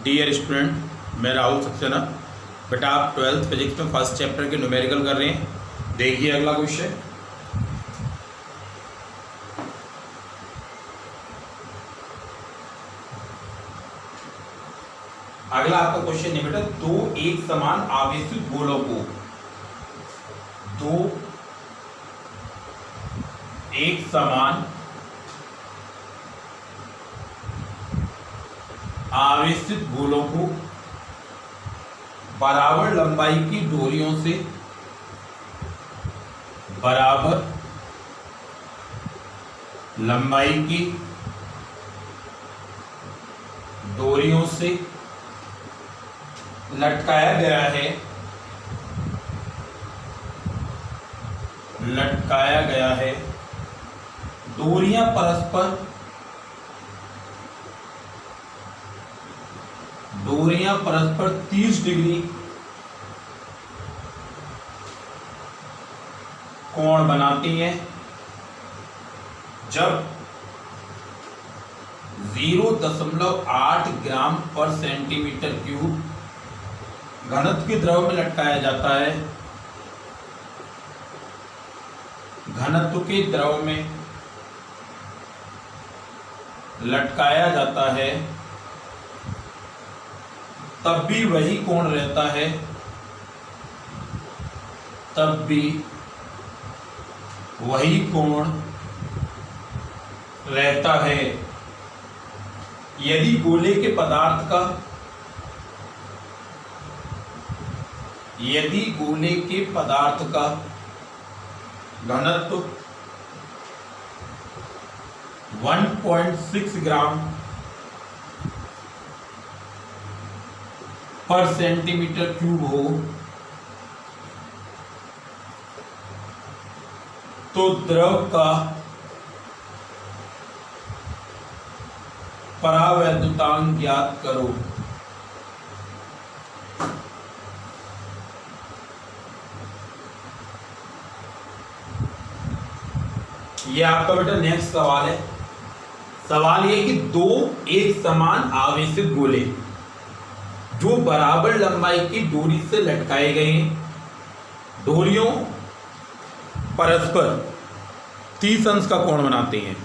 Dear student, मैं राहुल सक्सेना। बेटा आप 12th फिजिक्स में फर्स्ट चैप्टर के न्यूमेरिकल कर रहे हैं। देखिए अगला क्वेश्चन। अगला आपका क्वेश्चन है बेटा, दो एक समान आवेशित गोलों को एक समान आवेशित गोलों को बराबर लंबाई की डोरियों से लटकाया गया है। डोरियां परस्पर 30 डिग्री कोण बनाती हैं जब 0.8 ग्राम पर सेंटीमीटर क्यूब घनत्व के द्रव में लटकाया जाता है। घनत्व के द्रव में लटकाया जाता है तब भी वही कोण रहता है। यदि गोले के पदार्थ का घनत्व 1.6 ग्राम पर सेंटीमीटर क्यूब हो तो द्रव का परावैद्युतांक ज्ञात करो। ये आपका बेटा नेक्स्ट सवाल है। सवाल ये कि दो एक समान आवेशित गोले जो बराबर लंबाई की डोरी से लटकाए गए हैं, डोरियों परस्पर 30 अंश का कोण बनाते हैं।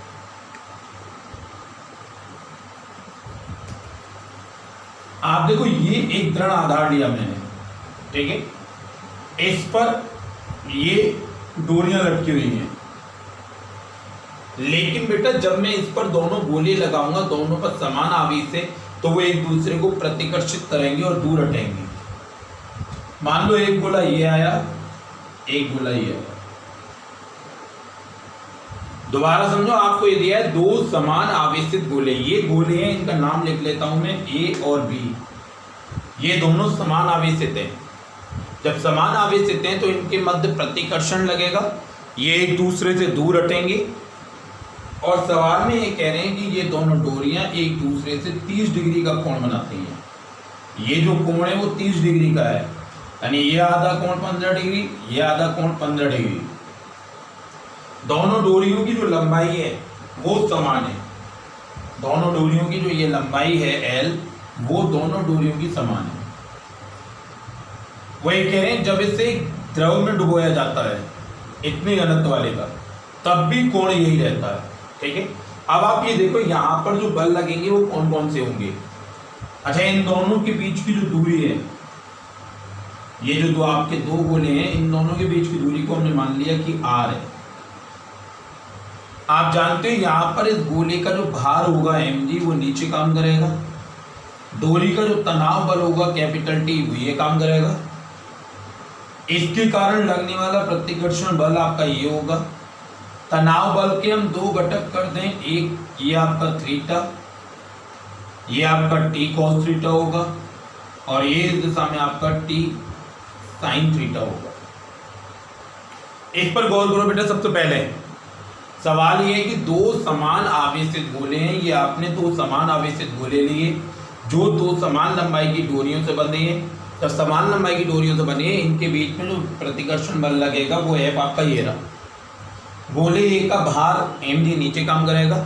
आप देखो ये एक दृढ़ आधार लिया मैंने, ठीक है। इस पर ये डोरियां लटकी हुई हैं, लेकिन बेटा जब मैं इस पर दोनों गोले लगाऊंगा, दोनों पर समान आवेश है, तो वो एक दूसरे को प्रतिकर्षित करेंगे और दूर हटेंगे। मान लो एक गोला ये आया, एक गोला ये आया। दोबारा समझो, आपको ये दिया है दो समान आवेशित गोले। ये गोले हैं, इनका नाम लिख लेता हूं मैं, ए और बी। ये दोनों समान आवेशित हैं। जब समान आवेशित हैं तो इनके मध्य प्रतिकर्षण लगेगा, ये एक दूसरे से दूर हटेंगे। और सवाल में ये कह रहे हैं कि ये दोनों डोरियां एक दूसरे से 30 डिग्री का कोण बनाती हैं। ये जो कोण है वो 30 डिग्री का है, यानी ये आधा कोण 15 डिग्री, ये आधा कोण 15 डिग्री। दोनों डोरियों की जो लंबाई है वो समान है। दोनों डोरियों की जो ये लंबाई है L, वो दोनों डोरियों की समान है। वो ये कह रहे हैं जब इसे द्रव में डुबोया जाता है इतने घनत्व वाले का, तब भी कोण यही रहता है, ठीक है। अब आप ये देखो, यहाँ पर जो बल लगेंगे वो कौन कौन से होंगे। अच्छा, इन दोनों के बीच की जो दूरी है, ये जो दो आपके दो गोले हैं, इन दोनों के बीच की दूरी को हमने मान लिया कि R है। आप जानते हो यहाँ पर इस गोले का जो भार होगा mg, वो नीचे काम करेगा। डोरी का जो तनाव बल होगा कैपिटल T, वो ये काम करेगा। इसके कारण लगने वाला प्रतिकर्षण बल आपका ये होगा। तनाव बल के हम दो घटक कर दें, एक ये आपका थीटा, ये आपका t cos थीटा होगा, और ये इस दिशा में आपका t sin थीटा होगा। इस पर गौर करो बेटा। सबसे पहले सवाल ये है कि दो समान आवेशित गोले हैं। ये आपने दो समान आवेशित गोले लिए जो दो समान लंबाई की डोरियों से बंधे हैं। जब समान लंबाई की डोरियों से बने हैं, इनके बीच में जो प्रतिकर्षण बल लगेगा वो है आपका ये रहा। गोले ए का भार mg नीचे काम करेगा,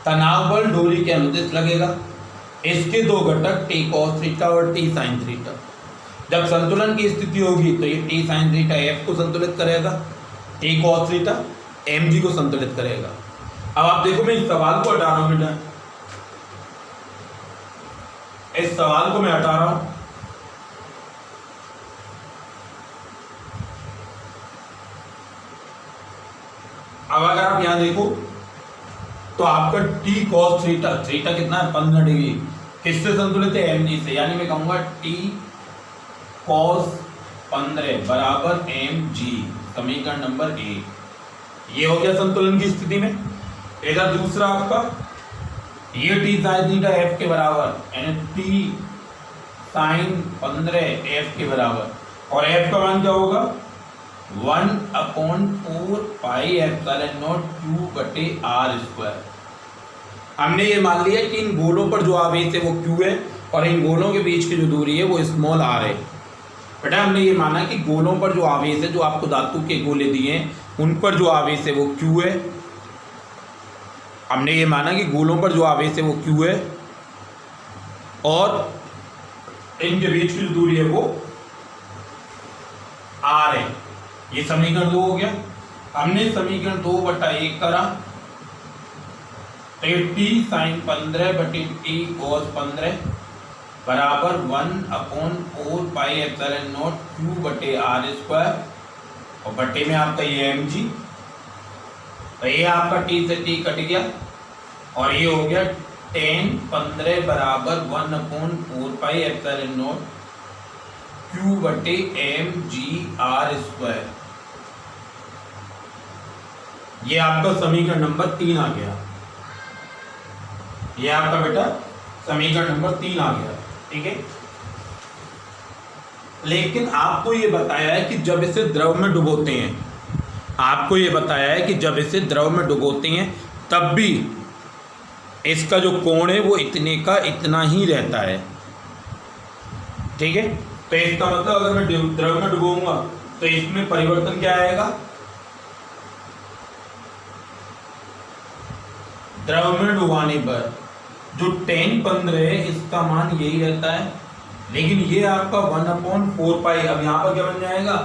तनाव बल डोरी के अनुदिश लगेगा। इसके दो घटक टी कॉस थीटा और टी साइन थीटा। जब संतुलन की स्थिति होगी तो ये टी साइन थीटा एफ को संतुलित करेगा, T cos theta M G को संतुलित करेगा। अब आप देखो, मैं इस सवाल को हटा रहा हूं बेटा, इस सवाल को मैं हटा रहा हूं। अब अगर आप यहां देखो तो आपका टी कॉस थीटा, थीटा कितना है 15 डिग्री, किससे संतुलित है एम जी से, यानी मैं कहूंगा टी कॉस 15 बराबर एम जी, समीकरण नंबर ए। ये हो गया संतुलन की स्थिति में। इधर दूसरा आपका ये टी साइन थीटा एफ के बराबर, यानी टी साइन 15 एफ के बराबर, और एफ का मान क्या होगा 1/4 पाई एप्सिलॉन नॉट क्यू बटे आर स्क्वायर। हमने ये मान लिया कि इन गोलों पर जो आवेश है वो क्यू है और इन गोलों के बीच की जो दूरी है वो स्मॉल आर है। बेटा हमने ये माना कि गोलों पर जो आवेश है, जो आपको धातु के गोले दिए हैं उन पर जो आवेश है वो क्यू है। हमने ये माना कि गोलों पर जो आवेश है वो क्यू है और इनके बीच की जो दूरी है वो आर है। ये समीकरण 2 हो गया। हमने समीकरण 2/1 करा तो टी साइन 15 बटे टी कॉस 15 बराबर 1/4 पाई एप्सिलॉन नॉट क्यू बटे आर स्क्वायर, और बटे में आपका ये एम जी, तो ये आपका टी से टी कट गया और ये हो गया tan 15 बराबर 1/4 पाई एप्सिलॉन नॉट क्यू बटे एम जी आर स्क्वायर। ये आपका समीकरण नंबर 3 आ गया। ये आपका बेटा समीकरण नंबर 3 आ गया, ठीक है। लेकिन आपको ये बताया है कि जब इसे द्रव में डुबोते हैं, आपको ये बताया है कि जब इसे द्रव में डुबोते हैं तब भी इसका जो कोण है वो इतने का इतना ही रहता है, ठीक है। तो इसका मतलब अगर मैं द्रव में डुबोऊंगा तो इसमें परिवर्तन क्या आएगा, द्रव में डुबाने पर जो tan 15 है इसका मान यही रहता है, लेकिन ये आपका 1/4 पाई, अब यहाँ पर क्या बन जाएगा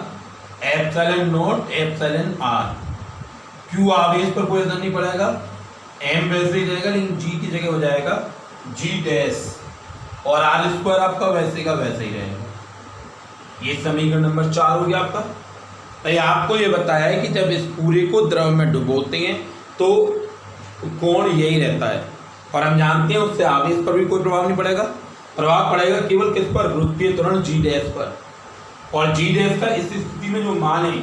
epsilon naught epsilon are. Q आवेश पर कोई असर नहीं पड़ेगा, एम वैसे ही रहेगा लेकिन जी की जगह हो जाएगा जी डैश, और आर स्क्वायर आपका वैसे का वैसे ही रहेगा। ये समीकरण नंबर 4 हो गया आपका। तो आपको ये बताया है कि जब इस पूरे को द्रव में डुबोते हैं तो कोण यही रहता है, और हम जानते हैं उससे आवेश पर भी कोई प्रभाव नहीं पड़ेगा, प्रभाव पड़ेगा केवल किस पर, वृत्तीय त्वरण जी डैश पर। और जी डैश का इस स्थिति में जो मान है,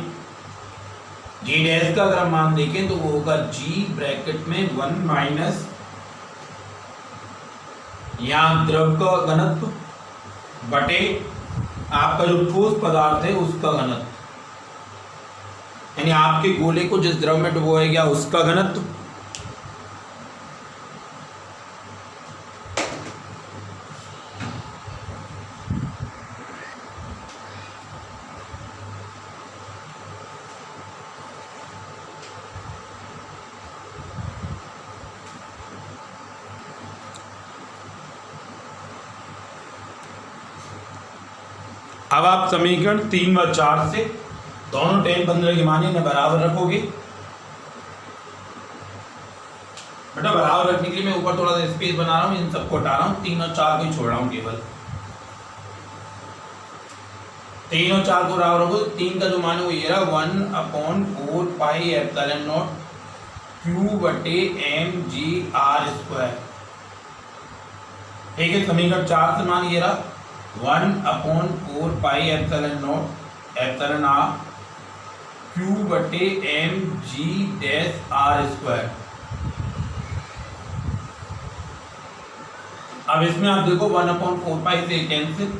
जी डैश का अगर हम मान देखें तो वो होगा जी ब्रैकेट में 1 माइनस यहाँ द्रव का घनत्व बटे आपका जो ठोस पदार्थ है उसका घनत्व, यानी आपके गोले को जिस द्रव में डुबोया गया उसका घनत्व अब आप समीकरण 3 व 4 से दोनों tan 15 के मान इन्हें बराबर रखोगे। बेटा बराबर रखने के लिए मैं ऊपर थोड़ा सा स्पेस बना रहा हूँ, इन सबको हटा रहा हूँ, 3 और 4 को ही छोड़ रहा हूँ केवल। 3 और 4 को बराबर रखो, 3 का जो मान है वो ये रहा 1/4 पाई एप्सिलॉन नॉट क्यू बटे एम जी आर स्क्वायर, ठीक है। समीकरण 4 से मान ये रहा 1/4 pi epsilon naught epsilon are q बटे m g dash r square. अब इसमें आप देखो 1/4 पाई से कैंसिल,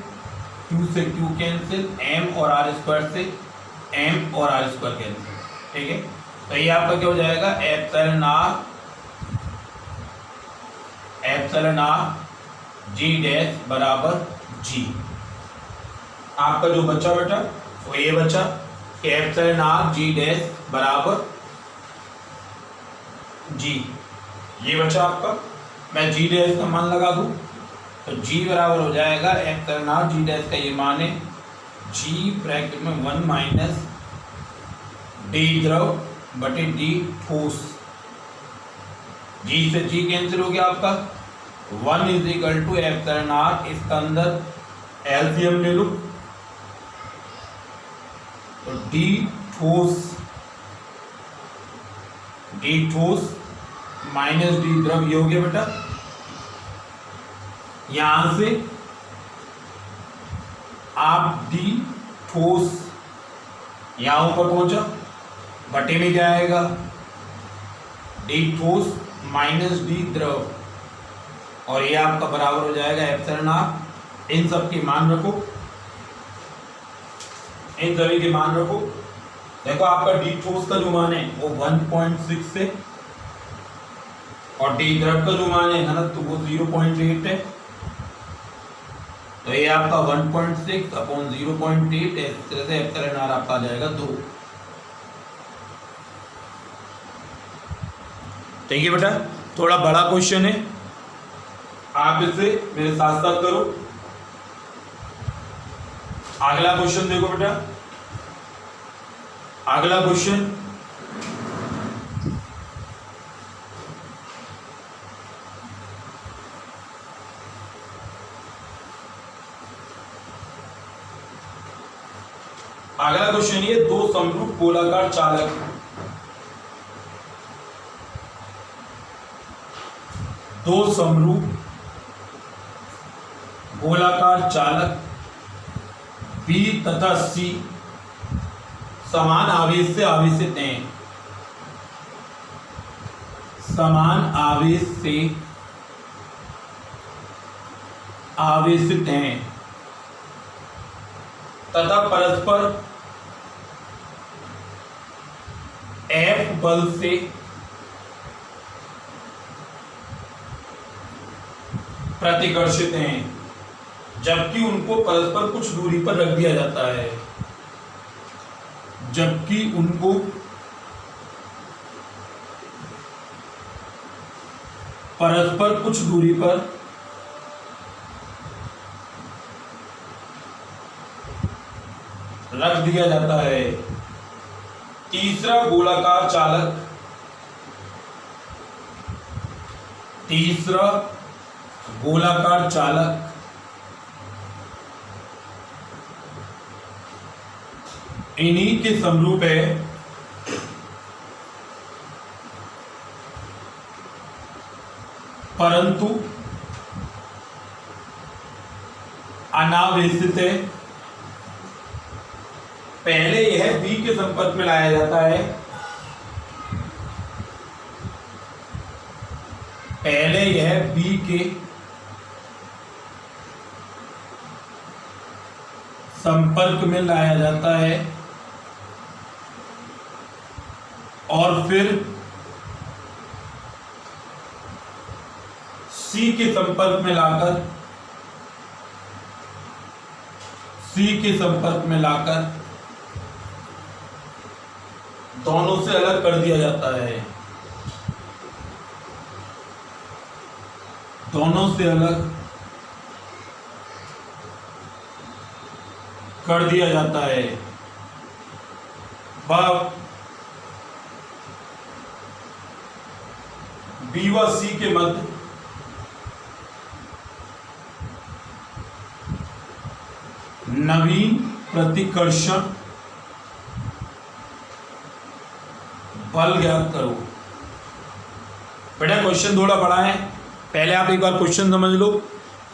क्यू से क्यू कैंसिल, एम और आर स्क्वायर से एम और आर स्क्वायर कैंसिल, ठीक है। तो ये आपका क्या हो जाएगा एप्सिलॉन आर जी डैश बराबर जी। आपका जो बचा बेटा वो ये बचा कि एप्सिलॉन आर जी डैश बराबर जी, ये बचा आपका। मैं जी डैश का मान लगा दूं तो जी बराबर हो जाएगा एप्सिलॉन नॉट जी डैश का ये मान है जी ब्रैकेट में 1 माइनस डी द्रव बटे डी ठोस। जी से जी कैंसिल हो गया आपका 1 is equal to epsilon naught, इसका अंदर एलसीएम ले लो तो डी ठोस माइनस डी द्रव, ये हो गया बेटा। यहां से आप डी ठोस यहां ऊपर पहुंचा, बटे में क्या आएगा डी ठोस माइनस डी द्रव, और ये आपका बराबर हो जाएगा एप्सिलॉन नॉट। इन सब के मान रखो, इन सभी के मान रखो। देखो आपका डी ठोस का जो मान है वो 1.6 से, और डी द्रव का जो मान है ना तो वो 0.8 है, तो ये आपका 1.6 अपॉन 0.8 इस तरह से एप्सिलॉन नॉट आपका आ जाएगा 2। ठीक है बेटा, थोड़ा बड़ा क्वेश्चन है, आप इसे मेरे साथ साथ करो। अगला क्वेश्चन देखो बेटा, अगला क्वेश्चन ये दो समरूप गोलाकार चालक, दो समरूप गोलाकार चालक B तथा C समान आवेश से आवेशित हैं, समान आवेश से आवेशित हैं तथा परस्पर F बल से प्रतिकर्षित हैं, जबकि उनको परस्पर कुछ दूरी पर रख दिया जाता है, जबकि उनको परस्पर कुछ दूरी पर रख दिया जाता है। तीसरा गोलाकार चालक, तीसरा गोलाकार चालक इन्हीं के समरूप है, परंतु अनावेशित है। पहले यह B के संपर्क में लाया जाता है, पहले यह B के संपर्क में लाया जाता है और फिर C के संपर्क में लाकर, C के संपर्क में लाकर दोनों से अलग कर दिया जाता है, दोनों से अलग कर दिया जाता है। वह B व C के मध्य नवीन प्रतिकर्षण बल ज्ञात करो। बेटा क्वेश्चन थोड़ा बड़ा है, पहले आप एक बार क्वेश्चन समझ लो,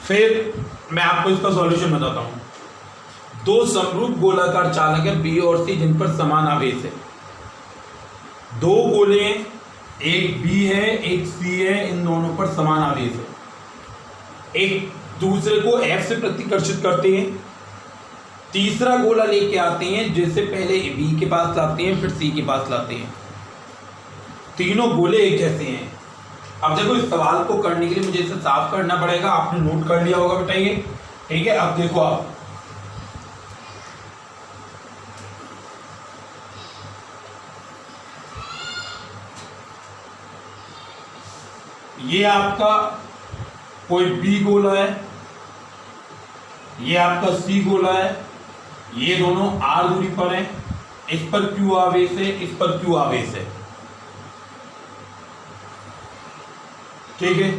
फिर मैं आपको इसका सॉल्यूशन बताता हूं। दो समरूप गोलाकार चालक है B और C जिन पर समान आवेश है। दो गोले हैं, एक B है एक C है, इन दोनों पर समान आवेश है, एक दूसरे को F से प्रतिकर्षित करते हैं। तीसरा गोला लेके आते हैं, जिससे पहले B के पास लाते हैं फिर C के पास लाते हैं। तीनों गोले एक जैसे हैं। अब देखो इस सवाल को करने के लिए मुझे इसे साफ करना पड़ेगा, आपने नोट कर लिया होगा बेटा ये, ठीक है। अब देखो आप ये आपका कोई B गोला है ये आपका सी गोला है, ये दोनों आर दूरी पर हैं, इस पर क्यू आवेश है, इस पर क्यू आवेश है। ठीक है,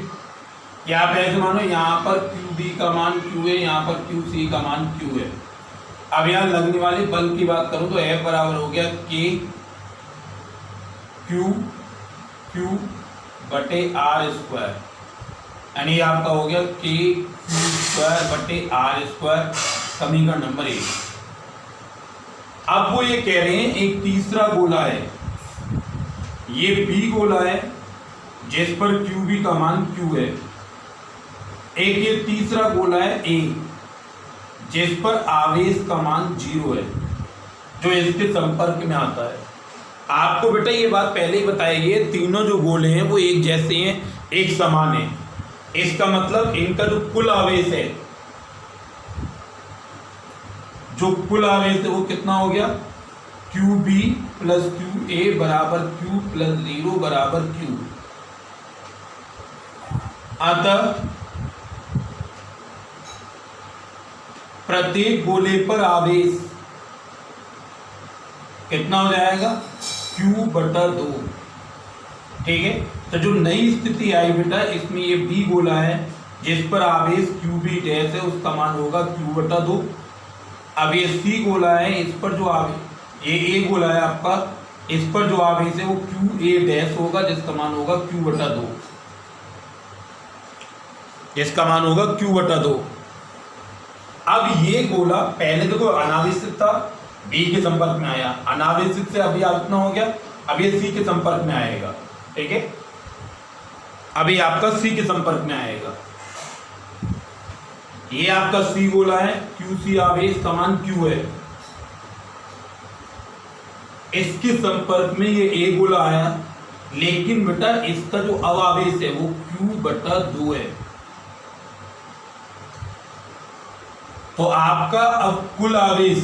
या आप ऐसे मानो यहां पर क्यू बी का मान क्यू है, यहां पर क्यू सी का मान क्यू है। अब यहां लगने वाले बल की बात करूं तो F बराबर हो गया के क्यू क्यू बटे आर स्क्वायर, यानी आपका हो गया के क्यू स्क्वायर बटे आर स्क्वायर, समीकरण नंबर 1। अब वो ये कह रहे हैं एक तीसरा गोला है, ये बी गोला है जिस पर क्यू बी का मान क्यू है, एक ये तीसरा गोला है ए जिस पर आवेश का मान 0 है, जो इसके संपर्क में आता है। आपको बेटा ये बात पहले ही बताई है, तीनों जो गोले हैं वो एक जैसे हैं, एक समान है। इसका मतलब इनका जो कुल आवेश है, जो कुल आवेश है वो कितना हो गया, Q B plus Q A बराबर क्यू प्लस 0 बराबर क्यू। अतः प्रत्येक गोले पर आवेश कितना हो जाएगा, Q बटा 2। ठीक है, तो जो नई स्थिति आई बेटा, इसमें ये बी गोला है जिस पर आवेश क्यू बी डैश है, उसका मान होगा Q बटा 2। अब ये सी गोला है, इस पर जो आवेश, ये ए गोला है आपका, इस पर जो आवेश है वो क्यू ए डैश होगा, जिसका मान होगा Q बटा 2, जिसका मान होगा Q बटा 2। अब ये गोला पहले देखो अनावेशित था, बी के संपर्क में आया, अनावेशित से अभी इतना हो गया, अब ये सी के संपर्क में आएगा। ठीक है, अभी आपका सी के संपर्क में आएगा। ये आपका सी गोला है, क्यू सी आवेश का मान क्यू है, इसके संपर्क में ये ए गोला आया, लेकिन बेटा इसका जो अवावेश है वो क्यू बटा 2 है। तो आपका अब कुल आवेश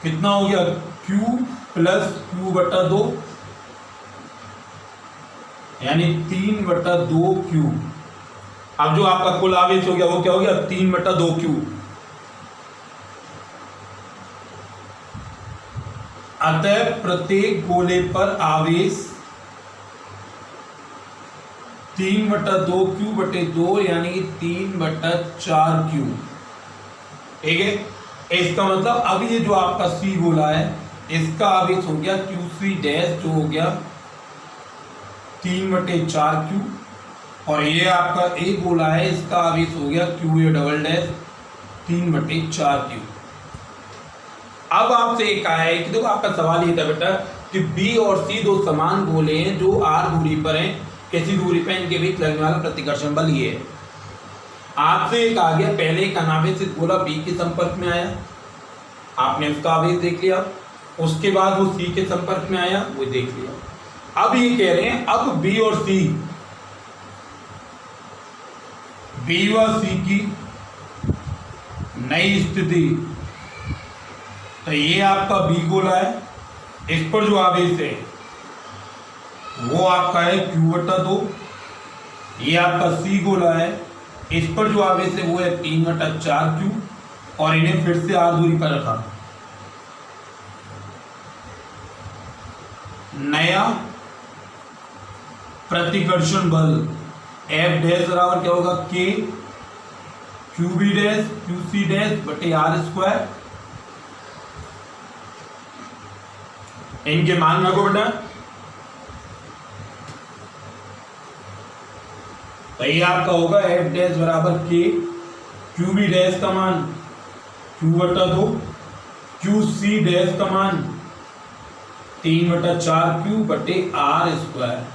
कितना हो गया, Q प्लस क्यू बटा 2, यानी 3 बटा 2 क्यू। अब जो आपका कुल आवेश हो गया वो क्या हो गया, 3 बटा 2 क्यू। अतः प्रत्येक गोले पर आवेश 3 बटा 2 क्यू बटे 2, यानी 3 बटा 4 क्यू। ठीक है, इसका मतलब अब ये जो आपका सी गोला है, इसका आवेश हो गया क्यू सी डैश, जो हो गया 3 बटे 4 क्यू, और ये आपका ए गोला है, इसका आवेश हो गया क्यू ए डबल डैश 3 बटे 4 क्यू। अब आपसे एक आया है कि देखो आपका सवाल ये था बेटा कि बी और सी दो समान गोले हैं जो आर दूरी पर हैं, किसी दूरी पर इनके बीच लगने वाला प्रतिकर्षण बल ये है। आपसे एक आ गया, पहले एक अनावेशित गोला बी के संपर्क में आया, आपने उसका आवेश देख लिया, उसके बाद वो सी के संपर्क में आया, वो देख लिया। अब ये कह रहे हैं अब बी और सी, बी व सी की नई स्थिति, तो ये आपका बी गोला है, इस पर जो आवेश है वो आपका है क्यू बटा 2। ये आपका सी गोला है, इस पर जो आवेश है वो है 3 बटा 4 क्यू, और इन्हें फिर से आर दूरी पर रखा। नया प्रतिकर्षण बल F डैश बराबर क्या होगा, K Q B dash Q C dash बटे आर स्क्वायर। इनके मान रखो बेटा, तो ये आपका होगा F डैश बराबर K क्यू बी डैश का मान Q बटा 2, क्यू सी डैश का मान 3 बटा 4 क्यू बटे आर स्क्वायर।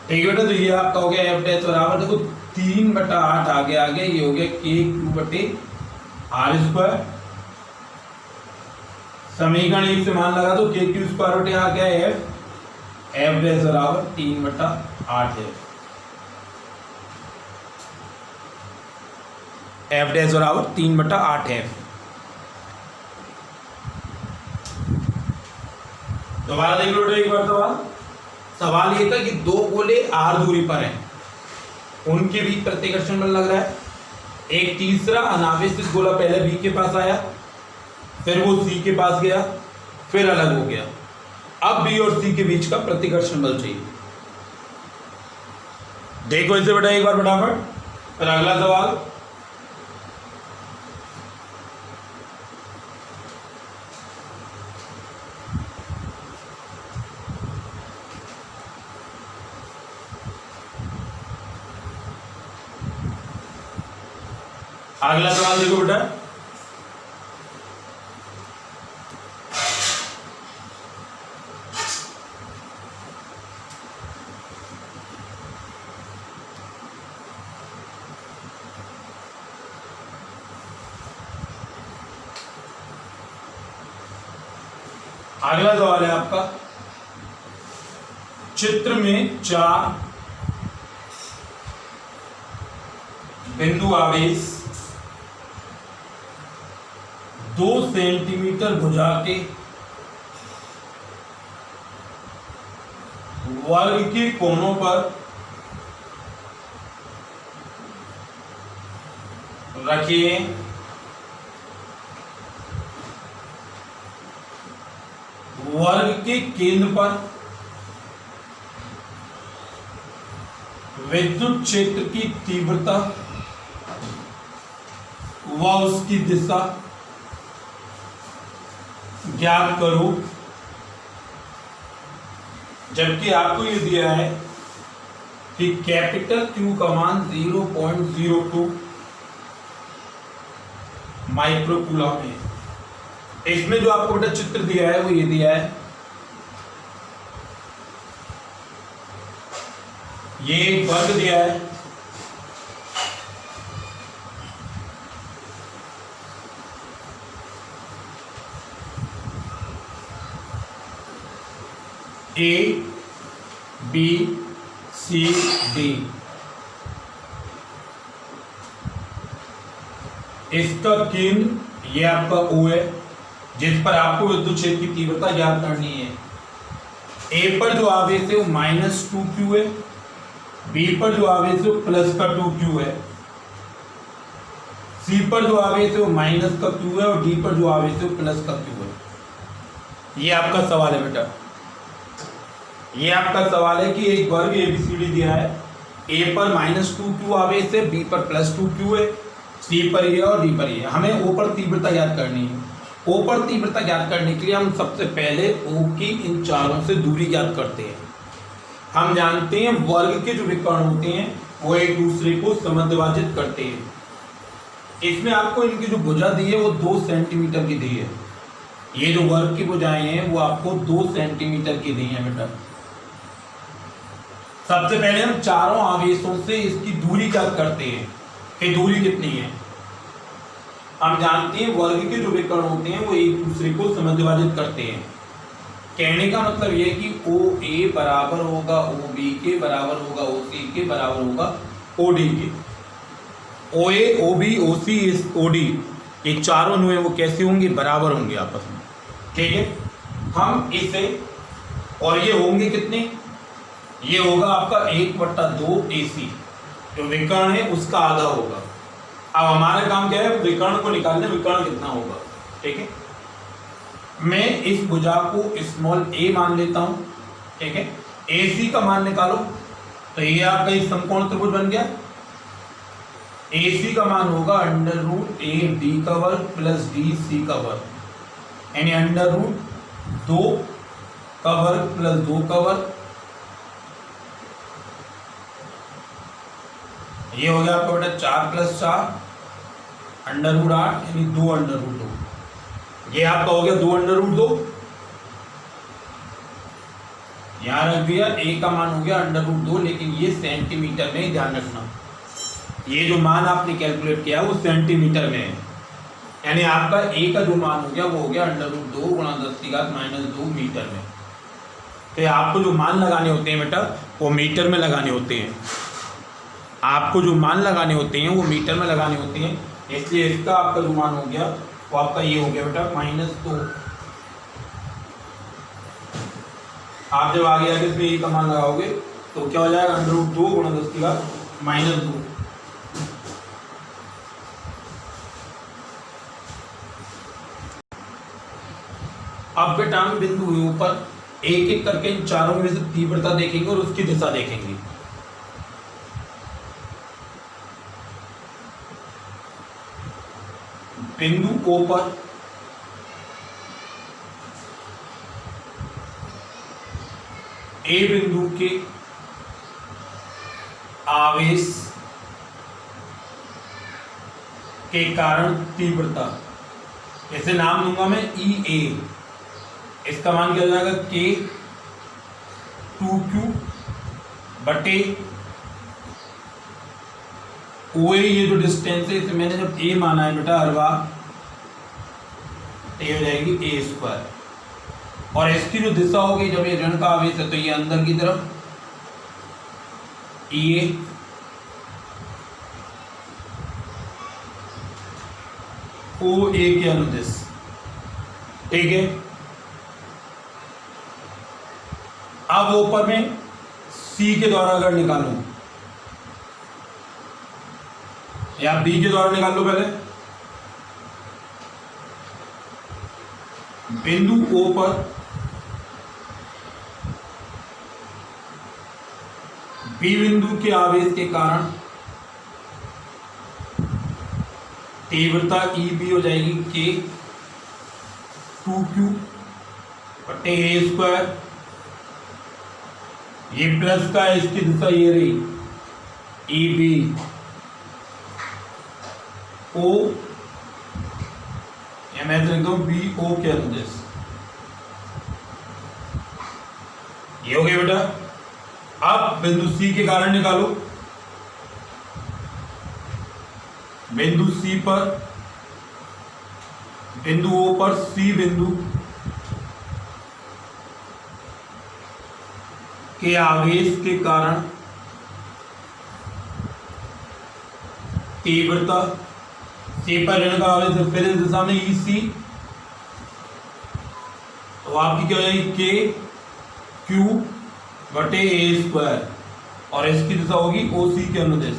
ठीक है बेटा, तो ये आपका हो गया F डैश बराबर, देखो 3 बटा 8 आगे ये हो गया K क्यू बटे आर स्क्वायर। समीकरण 1 से मान लगा तो K क्यू स्क्वायर बटे आ गया F डैश बराबर 3 बटा 8 है। F डैश बराबर 3 बटा 8 है। दोबारा देख लो एक बार, सवाल सवाल ये था कि दो गोले आर दूरी पर हैं, उनके बीच प्रतिकर्षण बल लग रहा है। एक तीसरा अनावेशित गोला पहले बी के पास आया, फिर वो सी के पास गया, फिर अलग हो गया। अब बी और सी के बीच का प्रतिकर्षण बल चाहिए। देखो इसे बेटा एक बार फटाफट। फिर अगला सवाल, अगला सवाल देखो बेटा। अगला सवाल है आपका, चित्र में 4 बिंदु आवेश 2 सेंटीमीटर भुजा के वर्ग के कोनों पर रखिए। वर्ग के केंद्र पर विद्युत क्षेत्र की तीव्रता व उसकी दिशा ज्ञात करो। जबकि आपको ये दिया है कि कैपिटल Q का मान 0.02 माइक्रोकूलम है। इसमें जो आपको बेटा चित्र दिया है वो ये दिया है, ये एक वर्ग दिया है, ए बी सी डी। इसका केंद्र ये आपका O है, जिस पर आपको विद्युत क्षेत्र की तीव्रता ज्ञात करनी है। ए पर जो आवेश है वो -2q है, बी पर जो आवेश है वो प्लस का 2q है, सी पर जो आवेश है वो माइनस का q है और डी पर जो आवेश है वो प्लस का q है। ये आपका सवाल है बेटा। ये आपका सवाल है कि एक वर्ग ABCD दिया है, ए पर -2q आवेश है, बी पर +2q है, सी पर ये और डी पर ये। हमें ओ पर तीव्रता ज्ञात करनी है। ओ पर तीव्रता ज्ञात करने के लिए हम सबसे पहले ओ की इन चारों से दूरी ज्ञात करते हैं। हम जानते हैं वर्ग के जो विकर्ण होते हैं वो एक दूसरे को समद्विभाजित करते हैं। इसमें आपको इनकी जो भुजा दी है वो 2 सेंटीमीटर की दी है। ये जो वर्ग की भुजाएं हैं वो आपको 2 सेंटीमीटर की दी है बेटा। सबसे पहले हम चारों आवेशों से इसकी दूरी ज्ञात करते हैं कि दूरी कितनी है। हम जानते हैं वर्ग के जो विकर्ण होते हैं वो एक दूसरे को समद्विभाजित करते हैं। कहने का मतलब ये कि OA बराबर होगा OB के, बराबर होगा OC के, बराबर होगा OD के। OA, OB, OC, OD ये चारों नुए वो कैसे होंगे? बराबर होंगे आपस में। ठीक है, हम इसे और ये होंगे कितने? ये होगा आपका 1/2 AC, जो विकर्ण है उसका आधा होगा। अब हमारा काम क्या है? विकर्ण को निकालना, विकर्ण कितना होगा। ठीक है, मैं इस भुजा को स्मॉल a मान लेता हूं। ठीक है, AC का मान निकालो तो ये आपका एक समकोण त्रिभुज बन गया। AC का मान होगा √AB का वर्ग प्लस DC का वर्ग, यानी √2 का वर्ग प्लस 2 का वर्ग। ये हो गया आपका बेटा 4 + 4 √8 यानी 2√2। ये आपका हो गया 2√2। यहां रख दिया, a का मान हो गया √2, लेकिन ये सेंटीमीटर में, ध्यान रखना ये जो मान आपने कैलकुलेट किया वो सेंटीमीटर में है। यानी आपका a का जो मान हो गया वो हो गया √2 × 10⁻² मीटर में। तो आपको जो मान लगाने होते हैं बेटा वो मीटर में लगाने होते हैं। आपको जो मान लगाने होते हैं वो मीटर में लगाने होते हैं। इसलिए इसका आपका जो मान हो गया वो आपका ये हो गया बेटा -2 आप जब आगे आगे इसमें ए का मान लगाओगे तो क्या हो जाएगा, √2 गुणा 10 की घात -2। अब बेटा हम बिंदु ऊपर एक एक करके इन चारों में से तीव्रता देखेंगे और उसकी दिशा देखेंगे। बिंदु O पर ए बिंदु के आवेश के कारण तीव्रता, इसे नाम दूंगा मैं EA। इसका मान क्या हो जाएगा, K2Q बटे OA, ये जो डिस्टेंस है इसे मैंने जब A माना है बेटा हर बार, ये हो जाएगी A²। और इसकी जो दिशा होगी, जब ये ऋण का आवेश है तो ये अंदर की तरफ EA, OA के अनुदिश, ठीक है। अब ऊपर में C के द्वारा अगर निकालूं या B के द्वारा निकाल लो पहले। बिंदु O पर B बिंदु के आवेश के कारण तीव्रता EB हो जाएगी K2Q बटे A²। ये प्लस का है, इसकी दिशा ये रही EB O, या मैं लिखता हूं BO के अनुदिश, ये हो गया बेटा। अब बिंदु C के कारण निकालो। बिंदु C पर, बिंदु O पर C बिंदु के आवेश के कारण तीव्रता, C पर ऋण का आवेश है, फिर इस दिशा में EC, तो आपकी क्या हो जाएगी KQ बटे A², और इसकी दिशा होगी OC के अनुदिश।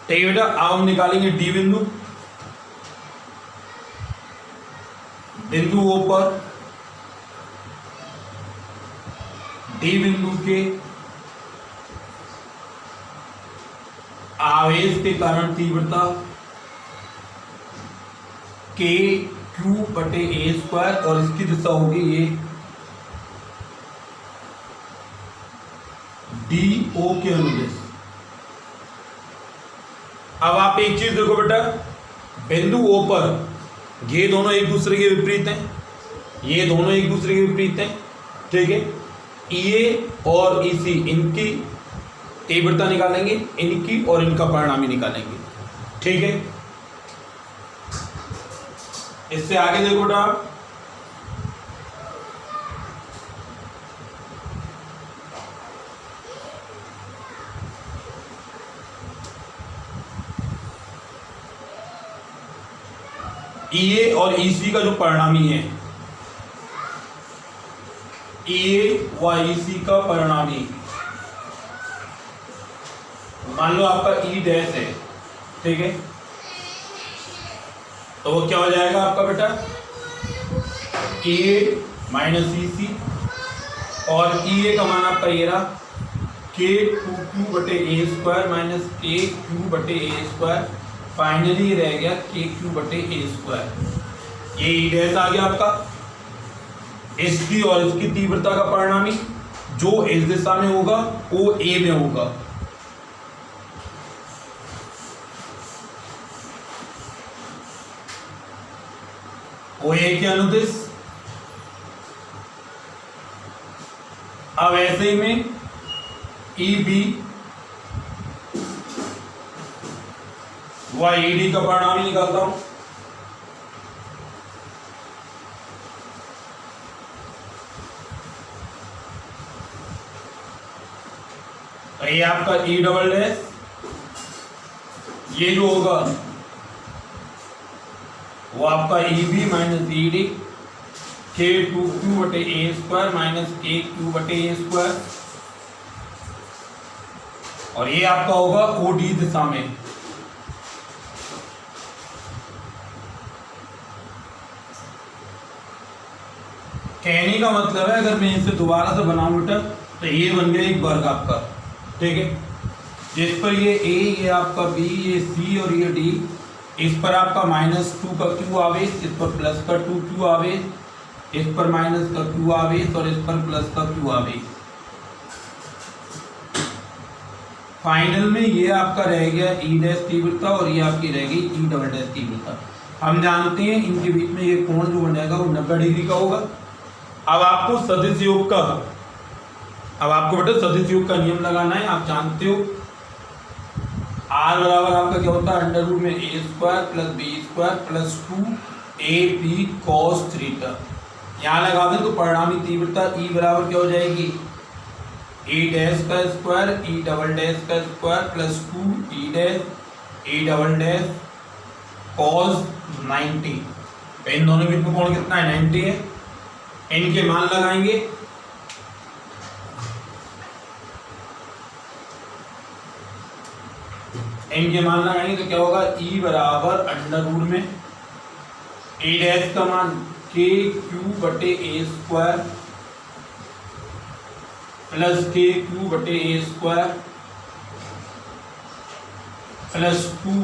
ठीक है बेटा, अब हम निकालेंगे D बिंदु। बिंदु O पर D बिंदु के आवेश के कारण तीव्रता KQ बटे A², और इसकी दिशा होगी ये DO के अनुदिश। अब आप एक चीज देखो बेटा, बिंदु O पर ये दोनों एक दूसरे के विपरीत हैं, ये दोनों एक दूसरे के विपरीत हैं, ठीक है। EA और EC, इनकी तीव्रता निकालेंगे, इनकी और इनका परिणामी निकालेंगे, ठीक है। इससे आगे देखो बेटा, EA और EC का जो परिणामी है, EA व EC का परिणामी, मान लो आपका E डैश है, ठीक है, तो वो क्या हो जाएगा आपका बेटा EA माइनस EC, और EA का मान आपका ये रहा K2Q बटे A² माइनस KQ बटे A², फाइनली रह गया KQ बटे A²। ये E डैश आ गया आपका, इसकी और इसकी तीव्रता का परिणामी जो इस दिशा में होगा वो A में होगा, वो A के अनुदिश। अब ऐसे ही में EB व ED का परिणामी निकालता हूं। तो ये आपका E डबल डैश, ये जो होगा वो आपका E B minus E D K two Q बटे A square minus K Q बटे ए स्क्वायर, और ये आपका होगा ओ डी दिशा में। कहने का मतलब है अगर मैं इसे दोबारा से बनाऊं बेटा तो ये बन गया एक वर्ग आपका, ठीक है, जिस पर ये ए, ये आपका बी, ये सी और ये डी, इस पर आपका -2 का क्यू आवेश, इस पर प्लस का 2 क्यू आवेश, इस पर माइनस का क्यू आवेश और इस पर प्लस का क्यू आवेश। फाइनल में ये आपका रह गया ई डैश तीव्रता और ये आपकी रह गई ई डबल डैश तीव्रता। हम जानते हैं इनके बीच में ये कोण जो बनेगा वो 90 डिग्री का होगा। अब आपको सदिश योग का, अब आपको बेटा सदिश योग का नियम लगाना है। आप जानते हो R बराबर आपका क्या होता है, अंडर रूट में a square plus b square plus 2ab cos theta. यहाँ लगा दें तो परिणामी तीव्रता E बराबर क्या हो जाएगी, ए डैश का स्क्वायर ई डबल डैश का स्क्वायर प्लस 2 ई dash E double dash cos 90। इन दोनों के बीच में कोण कितना है, 90 है। इनके मान लगाएंगे, इनके मान लगाएंगे तो क्या होगा, E बराबर अंडर रूट में ए डैश का मान के क्यू बटे ए स्क्वायर प्लस के क्यू बटे ए स्क्वायर प्लस 2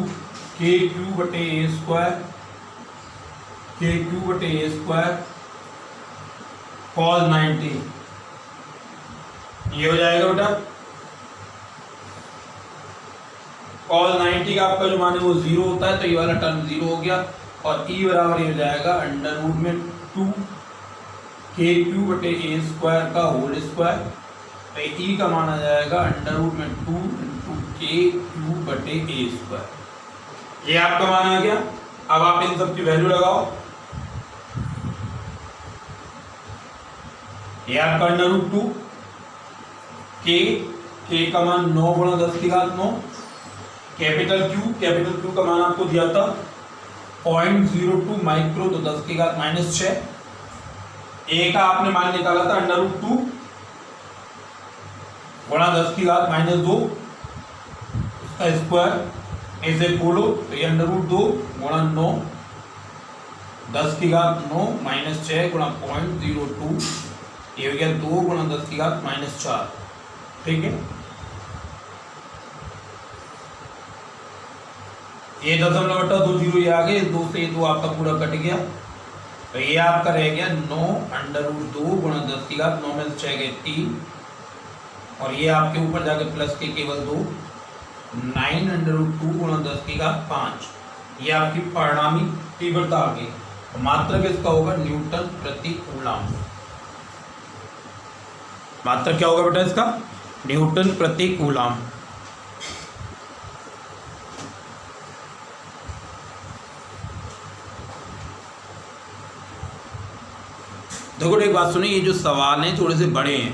के क्यू बटे ए स्क्वायर के क्यू बटे ए स्क्वायर cos 90। ये हो जाएगा बेटा cos 90 का आपका जो मान है वो 0 होता है तो ये वाला टर्म 0 हो गया, और E बराबर ये हो जाएगा अंडर रूट में 2 के क्यू बटे ए स्क्वायर का होल स्क्वायर, तो E का मान आ जाएगा अंडर रूट में 2 इंटू के क्यू बटे ए स्क्वायर। ये आपका मान आ गया। अब आप इन सब की वैल्यू लगाओ। ये आपका अंडर रूट 2 के का मान 9 गुणा 10 की घात 9, कैपिटल क्यू का मान आपको दिया था 0.02 माइक्रो तो 10 की घात -6। ए का आपने मान निकाला था अंडर रूट 2 गुणा 10 की घात -2 इसका स्क्वायर, इसे खोलो तो ये अंडर रूट 2 गुणा 9 10 की घात 9 -6 गुणा 0.02, ये हो गया 2 गुणा 10 की घात -4, ठीक है। ये 0.20 ये आ गए, 2 से 2 आपका पूरा कट गया, तो ये आपका रह गया 9 अंडर रूट 2 गुणा 10 की घात 9 में 6 गए 3, और ये आपके ऊपर जाके प्लस के केवल 2 9 अंडर रूट 2 गुणा 10 की घात 5। ये आपकी परिणामी तीव्रता आ गई। मात्रक इसका होगा न्यूटन प्रति कूलम। मात्रक क्या होगा बेटा इसका, न्यूटन प्रति कूलम। देखो एक बात सुनिए, ये जो सवाल हैं थोड़े से बड़े हैं,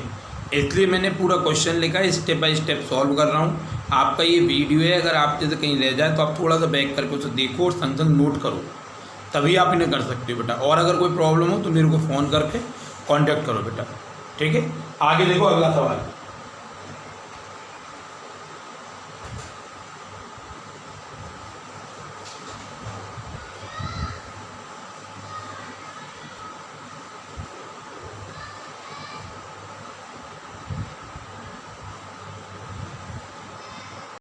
इसलिए मैंने पूरा क्वेश्चन लिखा है, स्टेप बाय स्टेप सॉल्व कर रहा हूँ। आपका ये वीडियो है, अगर आप जैसे कहीं ले जाए तो आप थोड़ा सा बैक करके उसे देखो और संग संग नोट करो, तभी आप इन्हें कर सकते हो बेटा। और अगर कोई प्रॉब्लम हो तो मेरे को फ़ोन करके कांटेक्ट करो बेटा, ठीक है। आगे देखो अगला सवाल।